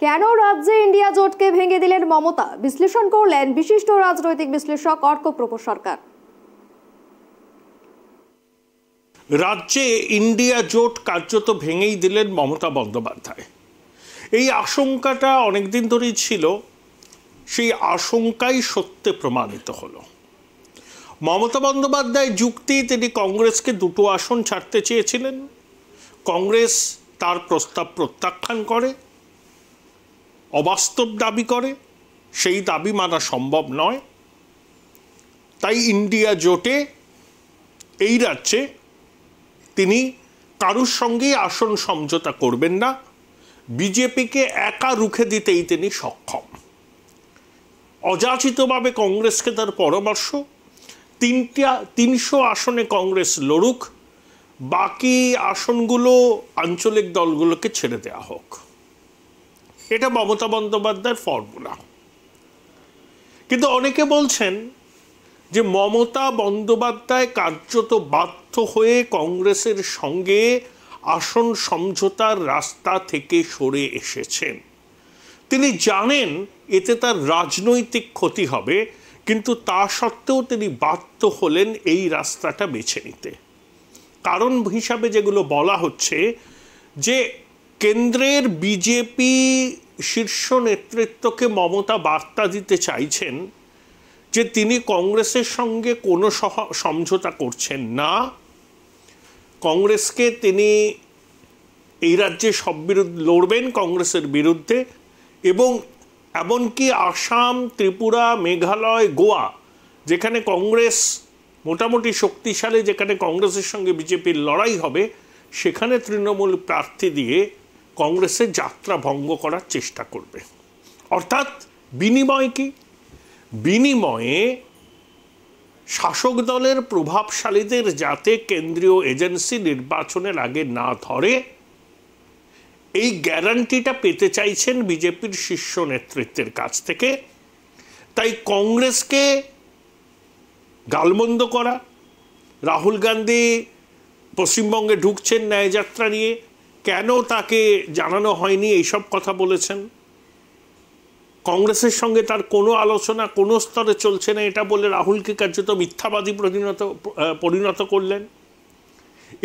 কেন রাজ্যে ইন্ডিয়া জোটকে ভেঙে দিলেন মমতা, বিশ্লেষণ করলেন বিশিষ্ট রাজনৈতিক বিশ্লেষক অর্কপ্রভ সরকার। রাজ্যে ইন্ডিয়া জোট কার্যত ভেঙেই দিলেন মমতা বন্দ্যোপাধ্যায়। এই আশঙ্কাটা অনেকদিন ধরেই ছিল, সেই আশঙ্কাই সত্যে প্রমাণিত হলো। মমতা বন্দ্যোপাধ্যায় যুক্তি, তিনি কংগ্রেসকে 2টো আসন ছাড়তে চেয়েছিলেন, কংগ্রেস তার প্রস্তাব প্রত্যাখ্যান করে, অবাস্তব দাবি করে, সেই দাবি মানা সম্ভব নয়। তাই ইন্ডিয়া জোটে এই রাজ্যে তিনি কারুর সঙ্গেই আসন সমঝোতা করবেন না, বিজেপিকে একা রুখে দিতেই তিনি সক্ষম। অযাচিতভাবে কংগ্রেসকে তার পরামর্শ, 300 আসনে কংগ্রেস লড়ুক, বাকি আসনগুলো আঞ্চলিক দলগুলোকে ছেড়ে দেওয়া হোক। এটা মমতা বন্দ্যোপাধ্যায়ের ফর্মুলা। কিন্তু অনেকে বলছেন যে মমতা বন্দ্যোপাধ্যায় কার্যত বাধ্য হয়ে কংগ্রেসের সঙ্গে আসন সমঝোতার রাস্তা থেকে সরে এসেছেন। তিনি জানেন এতে তার রাজনৈতিক ক্ষতি হবে, কিন্তু তা সত্ত্বেও তিনি বাধ্য হলেন এই রাস্তাটা বেছে নিতে। কারণ হিসাবে যেগুলো বলা হচ্ছে যে কেন্দ্রের বিজেপি শীর্ষ নেতৃত্বকে মমতা বার্তা দিতে চাইছেন যে তিনি কংগ্রেসের সঙ্গে কোনো সমঝোতা করছেন না, কংগ্রেসকে তিনি এই রাজ্যে সব বিরুদ্ধে লড়বেন কংগ্রেসের বিরুদ্ধে, এবং এমনকি আসাম, ত্রিপুরা, মেঘালয়, গোয়া, যেখানে কংগ্রেস মোটামুটি শক্তিশালী, যেখানে কংগ্রেসের সঙ্গে বিজেপির লড়াই হবে, সেখানে তৃণমূল প্রার্থী দিয়ে কংগ্রেসের যাত্রা ভঙ্গ করার চেষ্টা করবে। অর্থাৎ বিনিময় কি? বিনিময়ে শাসক দলের প্রভাবশালীদের যাতে কেন্দ্রীয় এজেন্সি নির্বাচনের আগে না ধরে, এই গ্যারান্টিটা পেতে চাইছেন বিজেপির শীর্ষ নেতৃত্বের কাছ থেকে। তাই কংগ্রেসকে গালমন্দ করা, রাহুল গান্ধী পশ্চিমবঙ্গে ঢুকছেন ন্যায়যাত্রা নিয়ে, কেন তাকে জানানো হয়নি, এইসব কথা বলেছেন। কংগ্রেসের সঙ্গে তার কোনো আলোচনা কোনো স্তরে চলছে না, এটা বলে রাহুলকে কার্যত মিথ্যাবাদী পরিণত করলেন।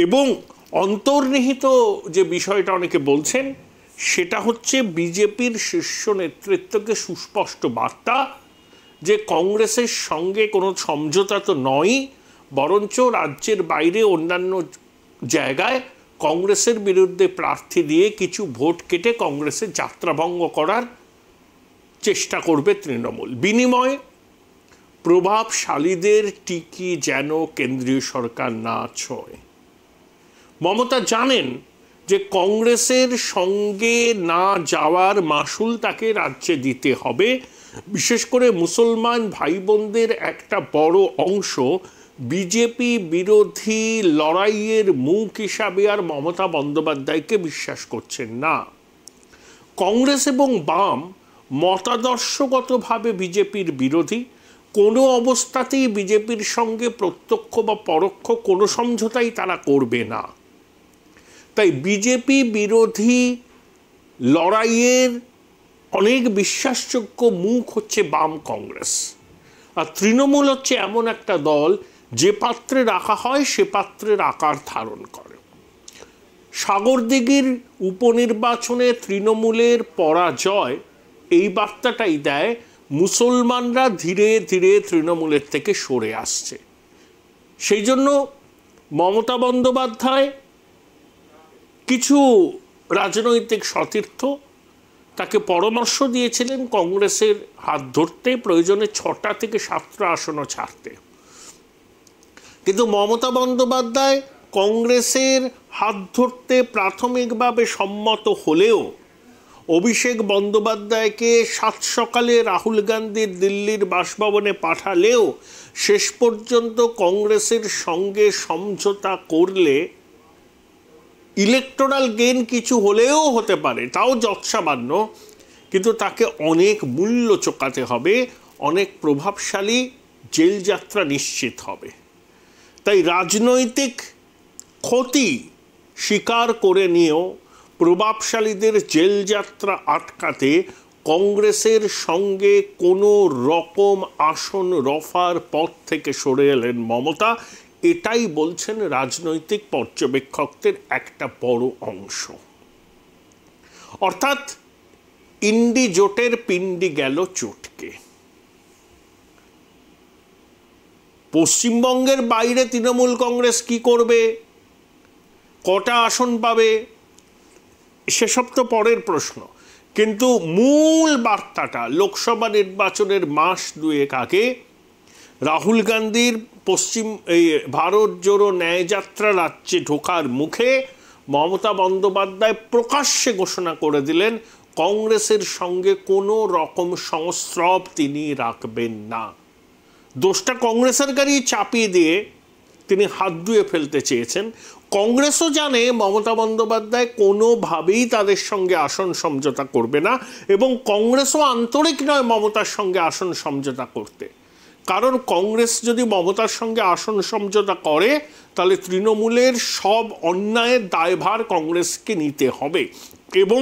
এবং অন্তর্নিহিত যে বিষয়টা অনেকে বলছেন, সেটা হচ্ছে বিজেপির শীর্ষ নেতৃত্বকে সুস্পষ্ট বার্তা যে কংগ্রেসের সঙ্গে কোনো সমঝোতা তো নয়, বরঞ্চ রাজ্যের বাইরে অন্যান্য জায়গায় কংগ্রেসের বিরুদ্ধে প্রার্থী দিয়ে কিছু ভোট কেটে কংগ্রেসের যাত্রাভঙ্গ করার চেষ্টা করবে তৃণমূল। বিনিময়ে প্রভাবশালীদের টিকি যেন কেন্দ্রীয় সরকার না ছয়। মমতা জানেন যে কংগ্রেসের সঙ্গে না যাওয়ার মাসুল তাকে রাজ্যে দিতে হবে। বিশেষ করে মুসলমান ভাই বোনদের একটা বড় অংশ বিজেপি বিরোধী লড়াইয়ের মুখ হিসাবে আর মমতা বন্দ্যোপাধ্যায়কে বিশ্বাস করছেন না। কংগ্রেস এবং বাম মতাদর্শগতভাবে বিজেপির বিরোধী, কোনো অবস্থাতেই বিজেপির সঙ্গে প্রত্যক্ষ বা পরোক্ষ কোনো সমঝোতাই তারা করবে না। তাই বিজেপি বিরোধী লড়াইয়ের অনেক বিশ্বাসযোগ্য মুখ হচ্ছে বাম কংগ্রেস, আর তৃণমূল হচ্ছে এমন একটা দল যে পাত্রে রাখা হয় সে পাত্রের আকার ধারণ করে। সাগরদিঘির উপনির্বাচনে তৃণমূলের পরাজয় এই বার্তাটাই দেয়, মুসলমানরা ধীরে ধীরে তৃণমূলের থেকে সরে আসছে। সেই জন্য মমতা বন্দ্যোপাধ্যায় কিছু রাজনৈতিক সতীর্থ তাকে পরামর্শ দিয়েছিলেন কংগ্রেসের হাত ধরতে, প্রয়োজনে 6টা থেকে 7টা আসনও ছাড়তে। কিন্তু মমতা বন্দ্যোপাধ্যায় কংগ্রেসের হাত ধরতে প্রাথমিকভাবে সম্মত হলেও, অভিষেক বন্দ্যোপাধ্যায়কে 7 সকালে রাহুল গান্ধীর দিল্লির বাসভবনে পাঠালেও শেষ পর্যন্ত কংগ্রেসের সঙ্গে সমঝোতা করলে ইলেকটোরাল গেইন কিছু হলেও হতে পারে, তাও যৎসামান্য, কিন্তু তাকে অনেক মূল্য চোকাতে হবে, অনেক প্রভাবশালী জেলযাত্রা নিশ্চিত হবে। তাই রাজনৈতিক ক্ষতি স্বীকার করে নিয়েও প্রভাবশালীদের জেলযাত্রা আটকাতে কংগ্রেসের সঙ্গে কোনো রকম আসন রফার পথ থেকে সরে এলেন মমতা। এটাই বলছেন রাজনৈতিক পর্যবেক্ষকদের একটা বড় অংশ। অর্থাৎ ইন্ডি জোটের পিণ্ডি গেল চটকে। পশ্চিমবঙ্গের বাইরে তৃণমূল কংগ্রেস কি করবে, কটা আসন পাবে, সেসব তো পরের প্রশ্ন। কিন্তু মূল বার্তাটা লোকসভা নির্বাচনের মাস দুয়েক আগে রাহুল গান্ধীর ভারত জোড়ো ন্যায়যাত্রা রাজ্যে ঢোকার মুখে মমতা বন্দ্যোপাধ্যায় প্রকাশ্যে ঘোষণা করে দিলেন কংগ্রেসের সঙ্গে কোনো রকম সংস্রব তিনি রাখবেন না। দোষটা কংগ্রেসের গাড়ি চাপিয়ে দিয়ে তিনি হাত ধুয়ে ফেলতে চেয়েছেন। কংগ্রেসও জানে মমতা বন্দ্যোপাধ্যায় কোনোভাবেই তাদের সঙ্গে আসন সমঝোতা করবে না, এবং কংগ্রেসও আন্তরিক নয় মমতার সঙ্গে আসন সমঝোতা করতে। কারণ কংগ্রেস যদি মমতার সঙ্গে আসন সমঝোতা করে তাহলে তৃণমূলের সব অন্যায়ের দায়ভার কংগ্রেসকে নিতে হবে, এবং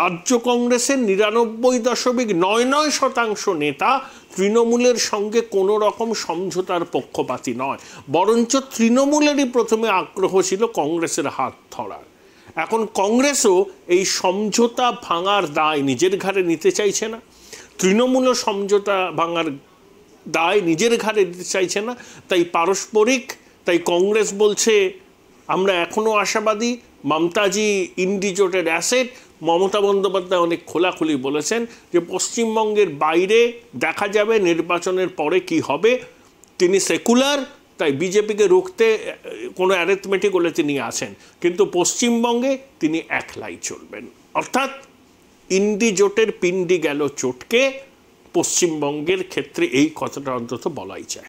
রাজ্য কংগ্রেসের 99.99% নেতা তৃণমূলের সঙ্গে কোনো রকম সমঝোতার পক্ষপাতী নয়, বরঞ্চ তৃণমূলেরই প্রথমে আগ্রহ ছিল কংগ্রেসের হাত ধরার। এখন কংগ্রেসও এই সমঝোতা ভাঙার দায় নিজের ঘাড়ে নিতে চাইছে না, তৃণমূলও সমঝোতা ভাঙার দায় নিজের ঘাড়ে দিতে চাইছে না। তাই কংগ্রেস বলছে আমরা এখনও আশাবাদী, মমতাজি ইন্ডি জোটের অ্যাসেট। মমতা বন্দ্যোপাধ্যায় অনেক খোলাখুলি বলেছেন যে পশ্চিমবঙ্গের বাইরে দেখা যাবে নির্বাচনের পরে কি হবে। তিনি সেকুলার, তাই বিজেপিকে রুখতে কোনো অ্যারিথমেটিক বলে তিনি আছেন, কিন্তু পশ্চিমবঙ্গে তিনি একলাই চলবেন। অর্থাৎ ইন্ডি জোটের পিণ্ডি গেল চটকে, পশ্চিমবঙ্গের ক্ষেত্রে এই কথাটা অন্তত বলাই যায়।